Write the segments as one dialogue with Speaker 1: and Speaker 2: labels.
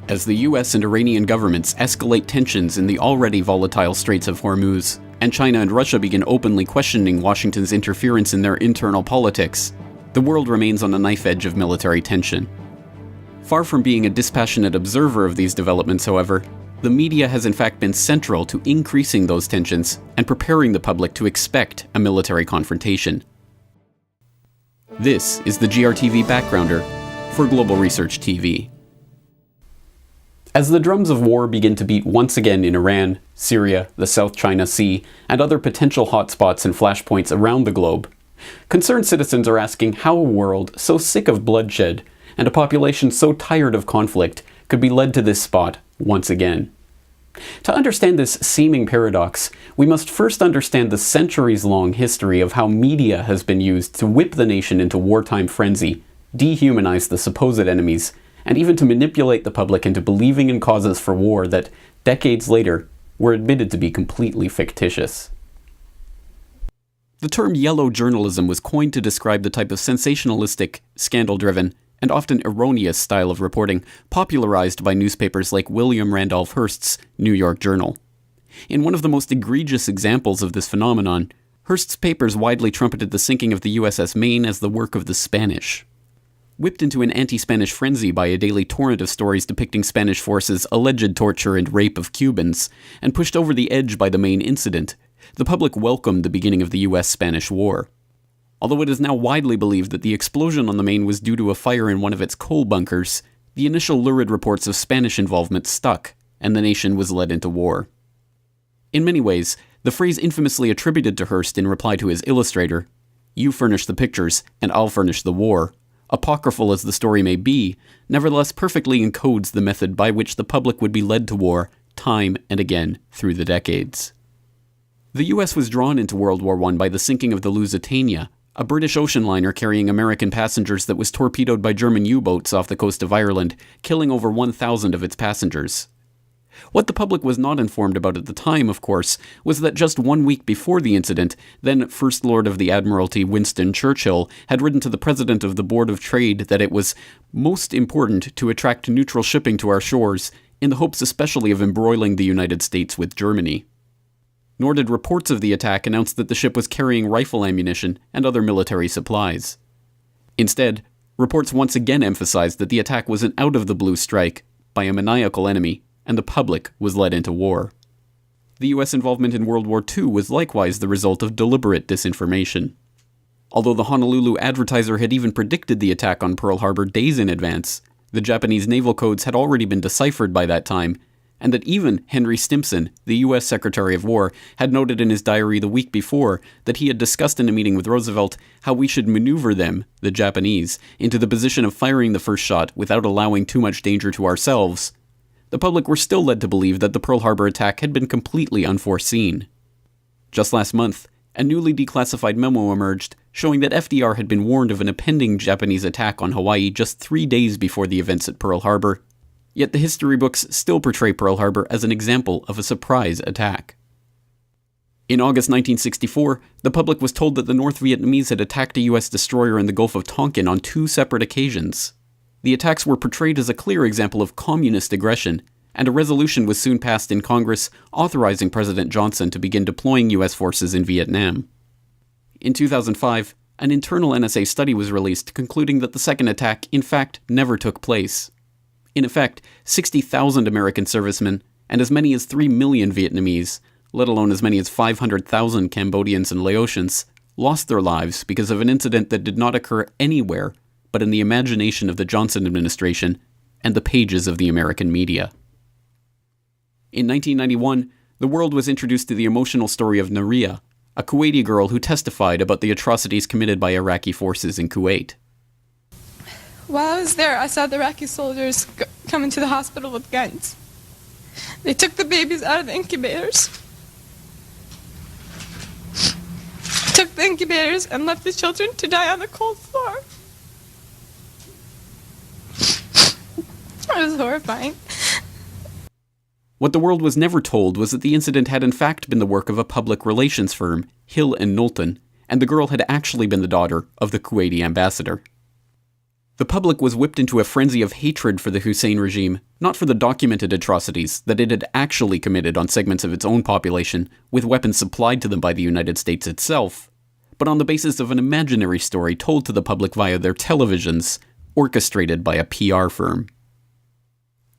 Speaker 1: As the US and Iranian governments escalate tensions in the already volatile Straits of Hormuz, and China and Russia begin openly questioning Washington's interference in their internal politics, the world remains on the knife edge of military tension. Far from being a dispassionate observer of these developments, however, the media has in fact been central to increasing those tensions and preparing the public to expect a military confrontation. This is the GRTV Backgrounder for Global Research TV. As the drums of war begin to beat once again in Iran, Syria, the South China Sea, and other potential hotspots and flashpoints around the globe, concerned citizens are asking how a world so sick of bloodshed and a population so tired of conflict could be led to this spot once again. To understand this seeming paradox, we must first understand the centuries-long history of how media has been used to whip the nation into wartime frenzy, dehumanize the supposed enemies, and even to manipulate the public into believing in causes for war that, decades later, were admitted to be completely fictitious. The term yellow journalism was coined to describe the type of sensationalistic, scandal-driven, and often erroneous style of reporting popularized by newspapers like William Randolph Hearst's New York Journal. In one of the most egregious examples of this phenomenon, Hearst's papers widely trumpeted the sinking of the USS Maine as the work of the Spanish. Whipped into an anti-Spanish frenzy by a daily torrent of stories depicting Spanish forces' alleged torture and rape of Cubans, and pushed over the edge by the Maine incident, the public welcomed the beginning of the US-Spanish War. Although it is now widely believed that the explosion on the Maine was due to a fire in one of its coal bunkers, the initial lurid reports of Spanish involvement stuck, and the nation was led into war. In many ways, the phrase infamously attributed to Hearst in reply to his illustrator, "You furnish the pictures, and I'll furnish the war," apocryphal as the story may be, nevertheless perfectly encodes the method by which the public would be led to war time and again through the decades. The US was drawn into World War I by the sinking of the Lusitania, a British ocean liner carrying American passengers that was torpedoed by German U-boats off the coast of Ireland, killing over 1,000 of its passengers. What the public was not informed about at the time, of course, was that just 1 week before the incident, then First Lord of the Admiralty Winston Churchill had written to the President of the Board of Trade that it was most important to attract neutral shipping to our shores, in the hopes especially of embroiling the United States with Germany. Nor did reports of the attack announce that the ship was carrying rifle ammunition and other military supplies. Instead, reports once again emphasized that the attack was an out-of-the-blue strike by a maniacal enemy, and the public was led into war. The US involvement in World War II was likewise the result of deliberate disinformation. Although the Honolulu Advertiser had even predicted the attack on Pearl Harbor days in advance, the Japanese naval codes had already been deciphered by that time, and that even Henry Stimson, the US Secretary of War, had noted in his diary the week before that he had discussed in a meeting with Roosevelt how we should maneuver them, the Japanese, into the position of firing the first shot without allowing too much danger to ourselves. The public were still led to believe that the Pearl Harbor attack had been completely unforeseen. Just last month, a newly declassified memo emerged showing that FDR had been warned of an impending Japanese attack on Hawaii just 3 days before the events at Pearl Harbor. Yet the history books still portray Pearl Harbor as an example of a surprise attack. In August 1964, the public was told that the North Vietnamese had attacked a US destroyer in the Gulf of Tonkin on 2 separate occasions. The attacks were portrayed as a clear example of communist aggression, and a resolution was soon passed in Congress authorizing President Johnson to begin deploying US forces in Vietnam. In 2005, an internal NSA study was released concluding that the second attack, in fact, never took place. In effect, 60,000 American servicemen and as many as 3 million Vietnamese, let alone as many as 500,000 Cambodians and Laotians, lost their lives because of an incident that did not occur anywhere but in the imagination of the Johnson administration and the pages of the American media. In 1991, the world was introduced to the emotional story of Nariya, a Kuwaiti girl who testified about the atrocities committed by Iraqi forces in Kuwait.
Speaker 2: While I was there, I saw the Iraqi soldiers come into the hospital with guns. They took the babies out of the incubators, and left the children to die on the cold floor. It was horrifying.
Speaker 1: What the world was never told was that the incident had in fact been the work of a public relations firm, Hill and Knowlton, and the girl had actually been the daughter of the Kuwaiti ambassador. The public was whipped into a frenzy of hatred for the Hussein regime, not for the documented atrocities that it had actually committed on segments of its own population, with weapons supplied to them by the United States itself, but on the basis of an imaginary story told to the public via their televisions, orchestrated by a PR firm.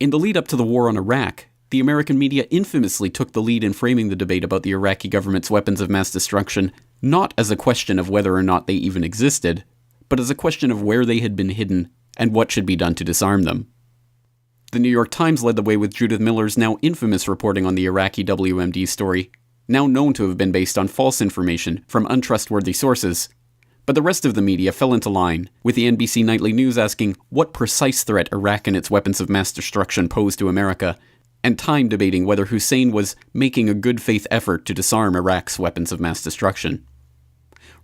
Speaker 1: In the lead up to the war on Iraq, the American media infamously took the lead in framing the debate about the Iraqi government's weapons of mass destruction not as a question of whether or not they even existed, but as a question of where they had been hidden and what should be done to disarm them. The New York Times led the way with Judith Miller's now infamous reporting on the Iraqi WMD story, now known to have been based on false information from untrustworthy sources, but the rest of the media fell into line, with the NBC Nightly News asking what precise threat Iraq and its weapons of mass destruction posed to America, and Time debating whether Hussein was making a good faith effort to disarm Iraq's weapons of mass destruction.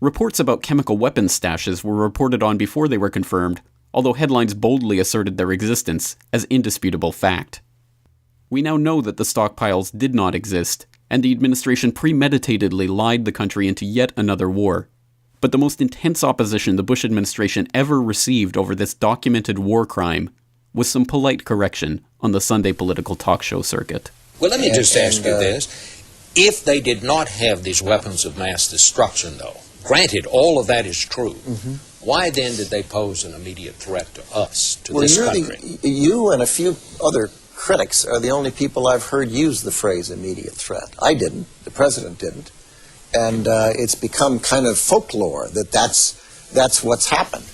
Speaker 1: Reports about chemical weapons stashes were reported on before they were confirmed, although headlines boldly asserted their existence as indisputable fact. We now know that the stockpiles did not exist, and the administration premeditatedly lied the country into yet another war. But the most intense opposition the Bush administration ever received over this documented war crime was some polite correction on the Sunday political talk show circuit.
Speaker 3: Well, let me just ask you this. If they did not have these weapons of mass destruction, though, granted, all of that is true, why then did they pose an immediate threat to us, to this country?
Speaker 4: You and a few other critics are the only people I've heard use the phrase immediate threat. I didn't. The president didn't. And it's become kind of folklore that that's what's happened.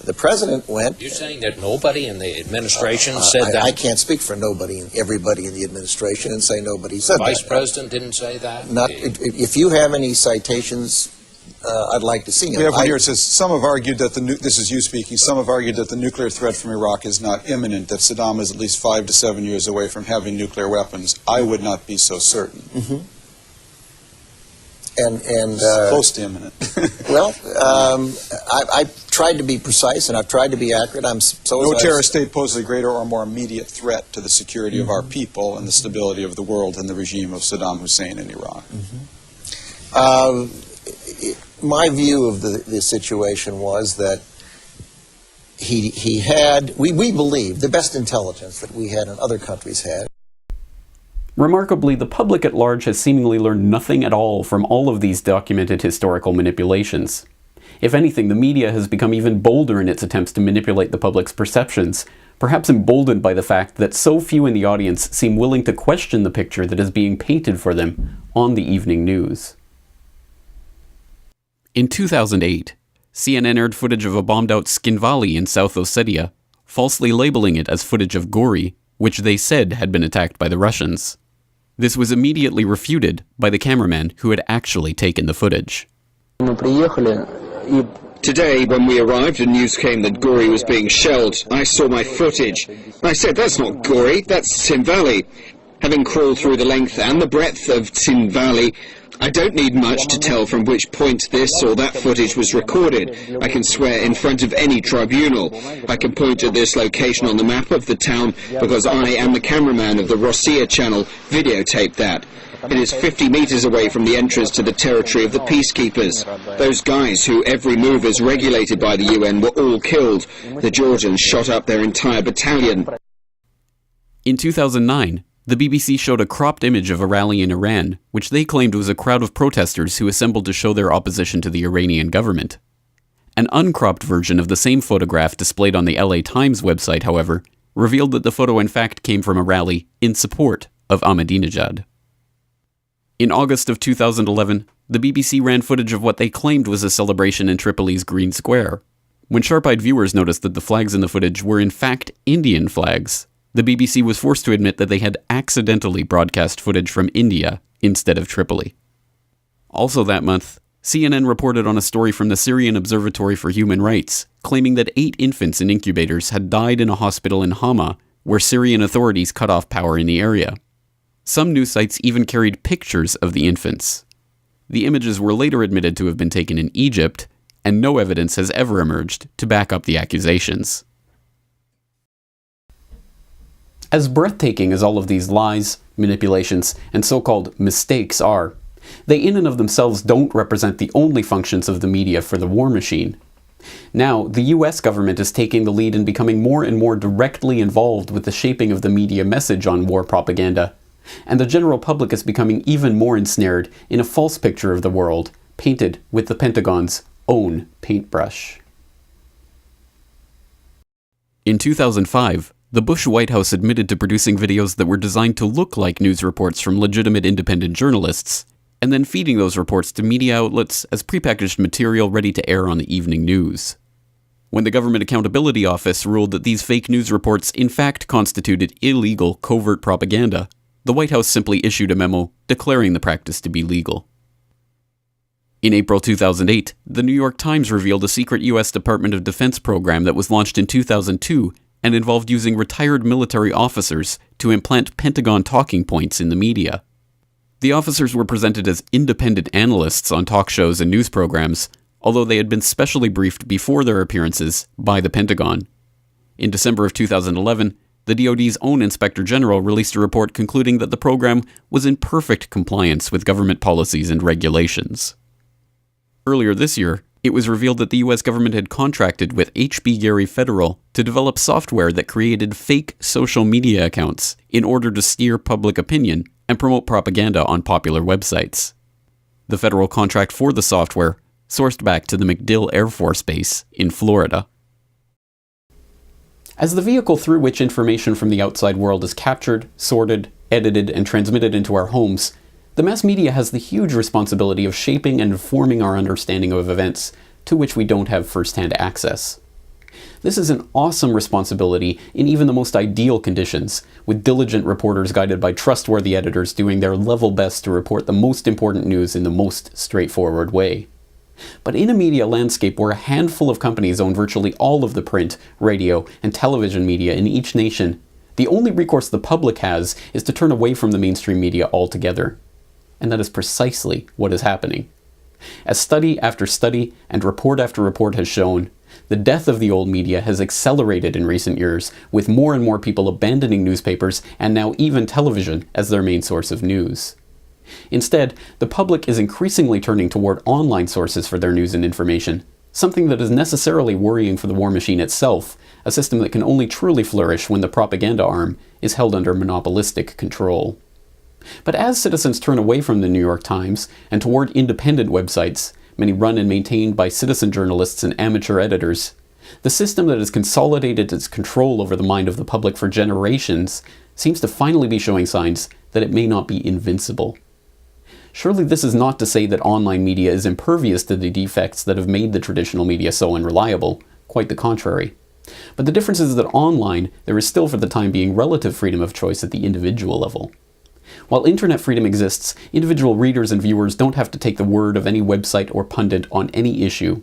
Speaker 4: The president went...
Speaker 3: You're saying that nobody in the administration said that?
Speaker 4: I can't speak for nobody and everybody in the administration and say nobody said that.
Speaker 3: Vice President didn't say that?
Speaker 4: If you have any citations, I'd like to see them.
Speaker 5: We have one here. It says, some have argued that this is you speaking, some have argued that the nuclear threat from Iraq is not imminent, that Saddam is at least 5 to 7 years away from having nuclear weapons. I would not be so certain. Close to imminent.
Speaker 4: Well, I've tried to be precise and I've tried to be accurate.
Speaker 5: No terrorist state poses a greater or more immediate threat to the security of our people and the stability of the world than the regime of Saddam Hussein in Iraq.
Speaker 4: My view of the situation was that he had, we believe, the best intelligence that we had and other countries had.
Speaker 1: Remarkably, the public at large has seemingly learned nothing at all from all of these documented historical manipulations. If anything, the media has become even bolder in its attempts to manipulate the public's perceptions, perhaps emboldened by the fact that so few in the audience seem willing to question the picture that is being painted for them on the evening news. In 2008, CNN aired footage of a bombed-out Tskhinvali in South Ossetia, falsely labeling it as footage of Gori, which they said had been attacked by the Russians. This was immediately refuted by the cameraman who had actually taken the footage.
Speaker 6: Today, when we arrived and news came that Gori was being shelled, I saw my footage. I said, that's not Gori, that's Tskhinvali. Having crawled through the length and the breadth of Tskhinvali, I don't need much to tell from which point this or that footage was recorded. I can swear in front of any tribunal. I can point to this location on the map of the town because I am the cameraman of the Rossiya channel videotaped that. It is 50 meters away from the entrance to the territory of the peacekeepers. Those guys who every move is regulated by the UN were all killed. The Georgians shot up their entire battalion.
Speaker 1: In 2009, the BBC showed a cropped image of a rally in Iran, which they claimed was a crowd of protesters who assembled to show their opposition to the Iranian government. An uncropped version of the same photograph displayed on the LA Times website, however, revealed that the photo in fact came from a rally in support of Ahmadinejad. In August of 2011, the BBC ran footage of what they claimed was a celebration in Tripoli's Green Square. When sharp-eyed viewers noticed that the flags in the footage were in fact Indian flags, the BBC was forced to admit that they had accidentally broadcast footage from India instead of Tripoli. Also that month, CNN reported on a story from the Syrian Observatory for Human Rights, claiming that 8 infants in incubators had died in a hospital in Hama, where Syrian authorities cut off power in the area. Some news sites even carried pictures of the infants. The images were later admitted to have been taken in Egypt, and no evidence has ever emerged to back up the accusations. As breathtaking as all of these lies, manipulations, and so-called mistakes are, they in and of themselves don't represent the only functions of the media for the war machine. Now, the US government is taking the lead in becoming more and more directly involved with the shaping of the media message on war propaganda, and the general public is becoming even more ensnared in a false picture of the world, painted with the Pentagon's own paintbrush. In 2005, the Bush White House admitted to producing videos that were designed to look like news reports from legitimate independent journalists, and then feeding those reports to media outlets as prepackaged material ready to air on the evening news. When the Government Accountability Office ruled that these fake news reports in fact constituted illegal covert propaganda, the White House simply issued a memo declaring the practice to be legal. In April 2008, the New York Times revealed a secret U.S. Department of Defense program that was launched in 2002 and involved using retired military officers to implant Pentagon talking points in the media. The officers were presented as independent analysts on talk shows and news programs, although they had been specially briefed before their appearances by the Pentagon. In December of 2011, the DoD's own Inspector General released a report concluding that the program was in perfect compliance with government policies and regulations. Earlier this year, it was revealed that the US government had contracted with H.B. Gary Federal to develop software that created fake social media accounts in order to steer public opinion and promote propaganda on popular websites. The federal contract for the software sourced back to the MacDill Air Force Base in Florida. As the vehicle through which information from the outside world is captured, sorted, edited, and transmitted into our homes, the mass media has the huge responsibility of shaping and informing our understanding of events to which we don't have first-hand access. This is an awesome responsibility in even the most ideal conditions, with diligent reporters guided by trustworthy editors doing their level best to report the most important news in the most straightforward way. But in a media landscape where a handful of companies own virtually all of the print, radio, and television media in each nation, the only recourse the public has is to turn away from the mainstream media altogether. And that is precisely what is happening. As study after study and report after report has shown, the death of the old media has accelerated in recent years, with more and more people abandoning newspapers and now even television as their main source of news. Instead, the public is increasingly turning toward online sources for their news and information, something that is necessarily worrying for the war machine itself, a system that can only truly flourish when the propaganda arm is held under monopolistic control. But as citizens turn away from the New York Times and toward independent websites, many run and maintained by citizen journalists and amateur editors, the system that has consolidated its control over the mind of the public for generations seems to finally be showing signs that it may not be invincible. Surely this is not to say that online media is impervious to the defects that have made the traditional media so unreliable, quite the contrary. But the difference is that online, there is still for the time being relative freedom of choice at the individual level. While internet freedom exists, individual readers and viewers don't have to take the word of any website or pundit on any issue.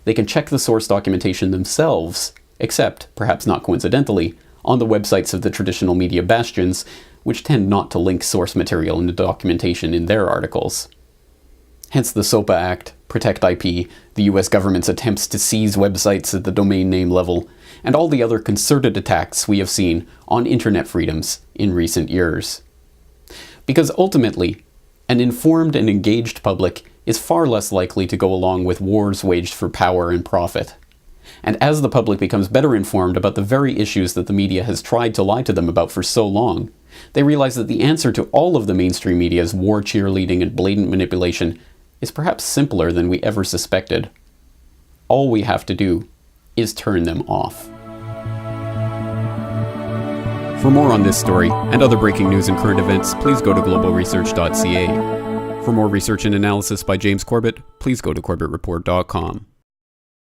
Speaker 1: They can check the source documentation themselves, except, perhaps not coincidentally, on the websites of the traditional media bastions, which tend not to link source material and documentation in their articles. Hence the SOPA Act, Protect IP, the US government's attempts to seize websites at the domain name level, and all the other concerted attacks we have seen on internet freedoms in recent years. Because ultimately, an informed and engaged public is far less likely to go along with wars waged for power and profit. And as the public becomes better informed about the very issues that the media has tried to lie to them about for so long, they realize that the answer to all of the mainstream media's war cheerleading and blatant manipulation is perhaps simpler than we ever suspected. All we have to do is turn them off. For more on this story and other breaking news and current events, please go to globalresearch.ca. For more research and analysis by James Corbett, please go to corbettreport.com.